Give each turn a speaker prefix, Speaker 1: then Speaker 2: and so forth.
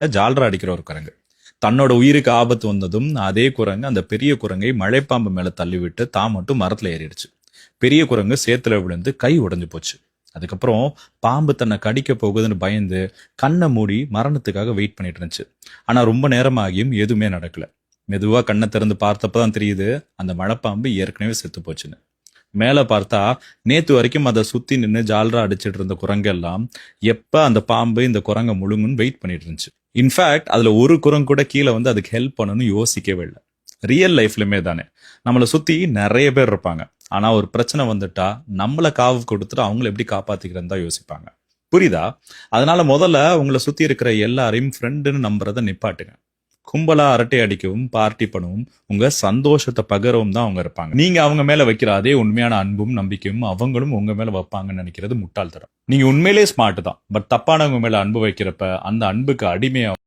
Speaker 1: ஜால்ரா அடிக்கிற ஒரு குரங்கு. தன்னோட உயிருக்கு ஆபத்து வந்ததும் அதே குரங்கு அந்த பெரிய குரங்கை மழைப்பாம்பு மேல தள்ளிவிட்டு தான் மட்டும் மரத்துல ஏறிடுச்சு. பெரிய குரங்கு சேத்துல விழுந்து கை உடைஞ்சு போச்சு. அதுக்கப்புறம் பாம்பு தன்னை கடிக்க போகுதுன்னு பயந்து கண்ணை மூடி மரணத்துக்காக வெயிட் பண்ணிட்டு இருந்துச்சு. ஆனா ரொம்ப நேரமாகியும் எதுவுமே நடக்கல. மெதுவா கண்ணை திறந்து பார்த்தப்பதான் தெரியுது அந்த மழைப்பாம்பு ஏற்கனவே செத்து போச்சுன்னு. மேல பார்த்தா நேத்து வரைக்கும் அதை சுத்தி நின்று ஜால்ரா அடிச்சிட்டு இருந்த குரங்கெல்லாம் எப்ப அந்த பாம்பு இந்த குரங்க முழுங்குன்னு வெயிட் பண்ணிட்டு இருந்துச்சு. இன்ஃபேக்ட் அதுல ஒரு குரங்கு கூட கீழே வந்து அதுக்கு ஹெல்ப் பண்ணணும்னு யோசிக்கவே இல்லை. ரியல் லைஃப்லயுமே தானே நம்மளை சுத்தி நிறைய பேர் இருப்பாங்க. ஆனா ஒரு பிரச்சனை வந்துட்டா நம்மள காவு கொடுத்துட்டு அவங்கள எப்படி காப்பாத்திக்கிறன்னு தான் யோசிப்பாங்க. புரியுதா? அதனால முதல்ல உங்களை சுத்தி இருக்கிற எல்லாரையும் ஃப்ரெண்டுன்னு நம்புறத நிப்பாட்டுங்க. கும்பலா அரட்டை அடிக்கவும் பார்ட்டி பண்ணவும் உங்க சந்தோஷத்தை பகரவும் தான் அவங்க இருப்பாங்க. நீங்க அவங்க மேல வைக்கிற அதே உண்மையான அன்பும் நம்பிக்கையும் அவங்களும் உங்க மேல வைப்பாங்கன்னு நினைக்கிறது முட்டாள்தனம். நீங்க உண்மையிலேயே ஸ்மார்ட் தான், பட் தப்பானவங்க மேல அன்பு வைக்கிறப்ப அந்த அன்புக்கு அடிமையா